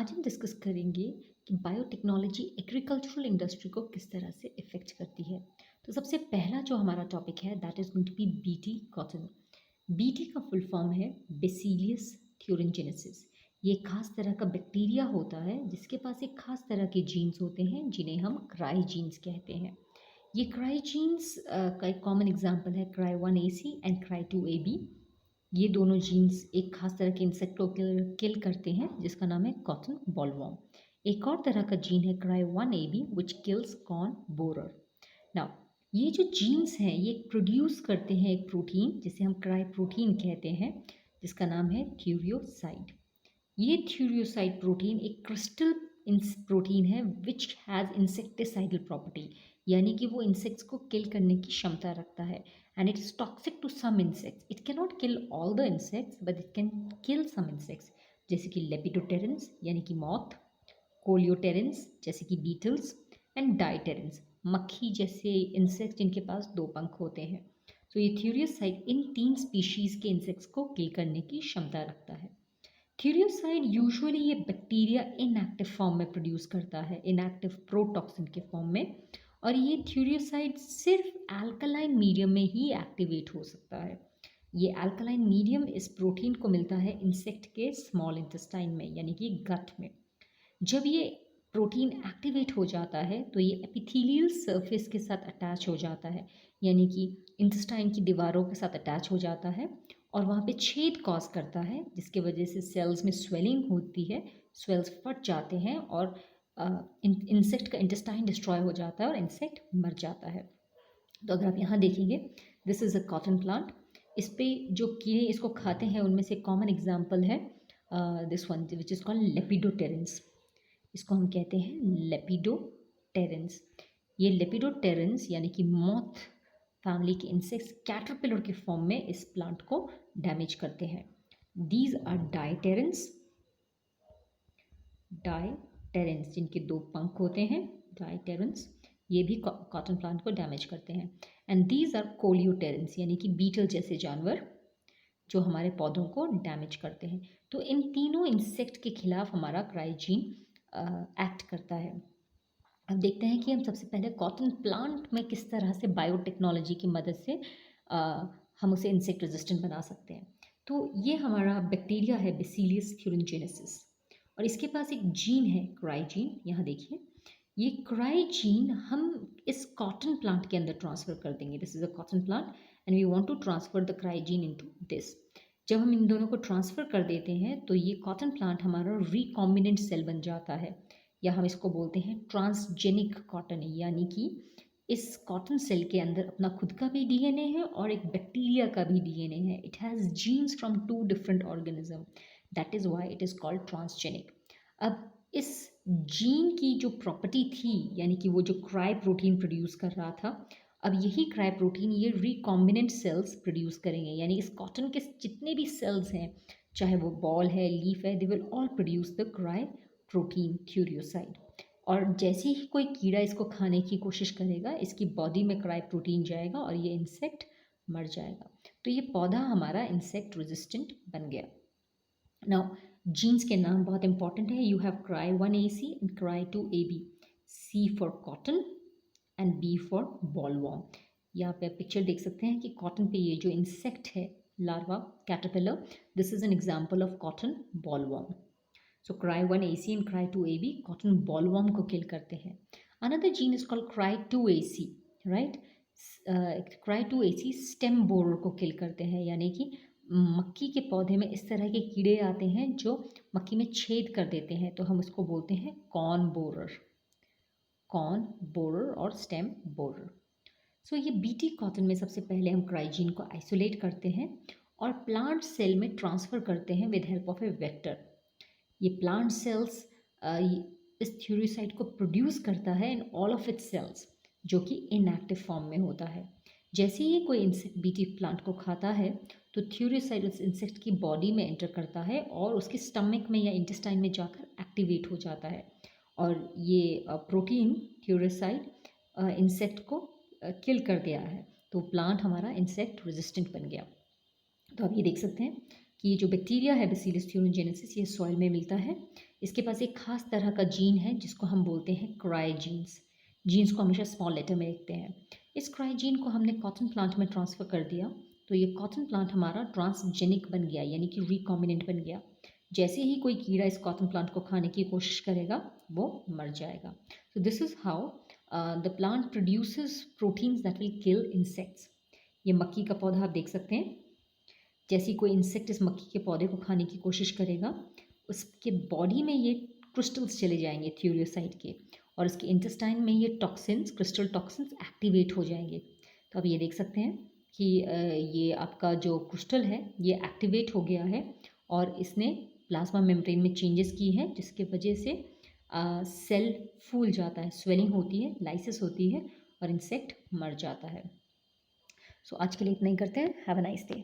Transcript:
आज हम डिस्कस करेंगे कि बायोटेक्नोलॉजी एग्रीकल्चरल इंडस्ट्री को किस तरह से इफ़ेक्ट करती है। तो सबसे पहला जो हमारा टॉपिक है that is going to be BT cotton. BT का फुल फॉर्म है बेसिलियस थ्यूरिनजेनेसिस। ये एक खास तरह का बैक्टीरिया होता है जिसके पास एक खास तरह के जीन्स होते हैं जिन्हें हम क्राई जीन्स कहते हैं। ये क्राई जीन्स का एक कॉमन एग्जाम्पल है cry 1AC and cry 2AB। ये दोनों जीन्स एक खास तरह के इंसेक्ट को किल करते हैं जिसका नाम है कॉटन बॉलवॉर्म। एक और तरह का जीन है क्राई 1AB विच किल्स कॉर्न बोरर। नाउ ये जो जीन्स हैं ये प्रोड्यूस करते हैं एक प्रोटीन जिसे हम क्राई प्रोटीन कहते हैं जिसका नाम है थ्यूरियोसाइड। ये थ्यूरियोसाइड प्रोटीन एक क्रिस्टल प्रोटीन है विच हैज़ इंसेक्टिसाइडल प्रॉपर्टी, यानी कि वो इंसेक्ट्स को किल करने की क्षमता रखता है। And it is toxic to some insects. It can not kill all the insects but it can kill some insects, जैसे कि लेपिडोप्टेरन्स यानी कि मॉथ, कोलियोटेरन्स जैसे कि बीटल्स, एंड डाइटेरन्स मक्खी जैसे इंसेक्ट्स जिनके पास दो पंख होते हैं। तो ये थ्यूरियोसाइड इन तीन स्पीशीज़ के इंसेक्ट्स को किल करने की क्षमता रखता है। थ्यूरियोसाइड यूजुअली ये बैक्टीरिया इनएक्टिव फॉर्म में प्रोड्यूस करता है, इनएक्टिव प्रोटॉक्सिन के फॉर्म में। और ये थ्यूरियोसाइड सिर्फ अल्कलाइन मीडियम में ही एक्टिवेट हो सकता है। ये अल्कलाइन मीडियम इस प्रोटीन को मिलता है इंसेक्ट के स्मॉल इंटेस्टाइन में यानी कि गट में। जब ये प्रोटीन एक्टिवेट हो जाता है तो ये एपिथेलियल सरफेस के साथ अटैच हो जाता है, यानी कि इंटेस्टाइन की दीवारों के साथ अटैच हो जाता है और वहाँ पे छेद कॉज करता है जिसके वजह से सेल्स में स्वेलिंग होती है, स्वेल्स फट जाते हैं और इंसेक्ट का इंटेस्टाइन डिस्ट्रॉय हो जाता है और इंसेक्ट मर जाता है। तो अगर आप यहाँ देखेंगे this is a cotton plant. इस पे जो कीड़े इसको खाते हैं उनमें से कॉमन एग्जाम्पल है this one which is called lepidopterans. इसको हम कहते हैं लेपिडोप्टेरन्स। ये लेपिडोप्टेरन्स यानी कि मॉथ फैमिली के इंसेक्ट्स कैटरपिलर के फॉर्म में इस प्लांट को डैमेज करते हैं। दीज आर डाइटेरन्स, डाइटेरन्स जिनके दो पंख होते हैं, डाइटेरन्स ये भी कॉटन प्लांट को डैमेज करते हैं। एंड दीज आर कोलियोटेरन्स यानी कि बीटल जैसे जानवर जो हमारे पौधों को डैमेज करते हैं। तो इन तीनों इंसेक्ट के खिलाफ हमारा क्राइजीन एक्ट करता है। अब देखते हैं कि हम सबसे पहले कॉटन प्लांट में किस तरह से बायोटेक्नोलॉजी की मदद से हम उसे इंसेक्ट रेजिस्टेंट बना सकते हैं। तो ये हमारा बैक्टीरिया है बेसिलियस थ्यूरिनजेनेसिस और इसके पास एक जीन है क्राइजीन। यहाँ देखिए ये क्राइजीन हम इस कॉटन प्लांट के अंदर ट्रांसफ़र कर देंगे। This is a cotton plant and we want to transfer the cry gene into this. जब हम इन दोनों को ट्रांसफ़र कर देते हैं तो ये कॉटन प्लांट हमारा रिकॉम्बिनेंट सेल बन जाता है, या हम इसको बोलते हैं ट्रांसजेनिक कॉटन, यानी कि इस कॉटन सेल के अंदर अपना खुद का भी डीएनए है और एक बैक्टीरिया का भी डीएनए है। It has genes from two different organism, that is why it is called transgenic. अब इस जीन की जो प्रॉपर्टी थी यानी कि वो जो क्राई प्रोटीन प्रोड्यूस कर रहा था, अब यही क्राई प्रोटीन ये रिकॉम्बिनेंट सेल्स प्रोड्यूस करेंगे, यानी इस कॉटन के जितने भी सेल्स हैं चाहे वो बॉल है, लीफ है, they will all produce the cry protein थ्यूरियोसाइड। और जैसे ही कोई कीड़ा इसको खाने की कोशिश करेगा इसकी बॉडी में क्राई प्रोटीन जाएगा और ये इंसेक्ट मर जाएगा। तो ये पौधा हमारा इंसेक्ट रेजिस्टेंट बन गया। नाउ जीन्स के नाम बहुत इंपॉर्टेंट है। You have cry 1AC and cry 2AB। C for cotton and B for bollworm. यहाँ पे आप पिक्चर देख सकते हैं कि कॉटन पे ये जो इंसेक्ट है larva caterpillar, this is an example of cotton bollworm. So cry1AC and cry2AB cotton bollworm को kill करते हैं. Another gene is called cry2AC, right? cry2AC stem borer को kill करते हैं, यानी कि मक्की के पौधे में इस तरह के कीड़े आते हैं जो मक्की में छेद कर देते हैं, तो हम उसको बोलते हैं कॉर्न बोरर और स्टेम बोरर। सो ये बीटी कॉटन में सबसे पहले हम क्राइजीन को आइसोलेट करते हैं और प्लांट सेल में ट्रांसफ़र करते हैं with help of a vector. ये प्लांट सेल्स इस थ्यूरियोसाइड को प्रोड्यूस करता है in all of its cells जो कि इनएक्टिव फॉर्म में होता है। जैसे ही कोई इंसेक्ट बीटी प्लांट को खाता है तो थ्यूरियोसाइड उस इंसेक्ट की बॉडी में एंटर करता है और उसके स्टमक में या इंटेस्टाइन में जाकर एक्टिवेट हो जाता है और ये प्रोटीन थ्यूरियोसाइड इंसेक्ट को किल कर दिया है, तो प्लांट हमारा इंसेक्ट रेजिस्टेंट बन गया। तो आप ये देख सकते हैं कि ये जो बैक्टीरिया है बेसिलस थ्यूरिनजेनेसिस ये सॉइल में मिलता है, इसके पास एक खास तरह का जीन है जिसको हम बोलते हैं क्राई जीन्स। जीन्स को हमेशा स्मॉल लेटर में लिखते हैं। इस क्राई जीन को हमने कॉटन प्लांट में ट्रांसफ़र कर दिया, तो ये कॉटन प्लांट हमारा ट्रांसजेनिक बन गया, यानी कि रिकॉम्बिनेंट बन गया। जैसे ही कोई कीड़ा इस कॉटन प्लांट को खाने की कोशिश करेगा, वो मर जाएगा। So this is how the plant produces proteins that will kill insects. ये मक्की का पौधा आप देख सकते हैं। जैसे ही कोई इंसेक्ट इस मक्खी के पौधे को खाने की कोशिश करेगा, उसके बॉडी में ये क्रिस्टल्स चले जाएंगे थ्यूरियोसाइट के, और इसके इंटेस्टाइन में ये टॉक्सिन्स, क्रिस्टल टॉक्सिन्स एक्टिवेट हो जाएंगे। तो आप ये देख सकते हैं कि ये आपका जो क्रिस्टल है ये एक्टिवेट हो गया है, और इसने प्लाज्मा मेम्ब्रेन में चेंजेस की है, जिसके वजह से सेल फूल जाता है, स्वेलिंग होती है, लाइसिस होती है, और इंसेक्ट मर जाता है। सो आज के लिए इतना ही करते हैं। Have a nice day.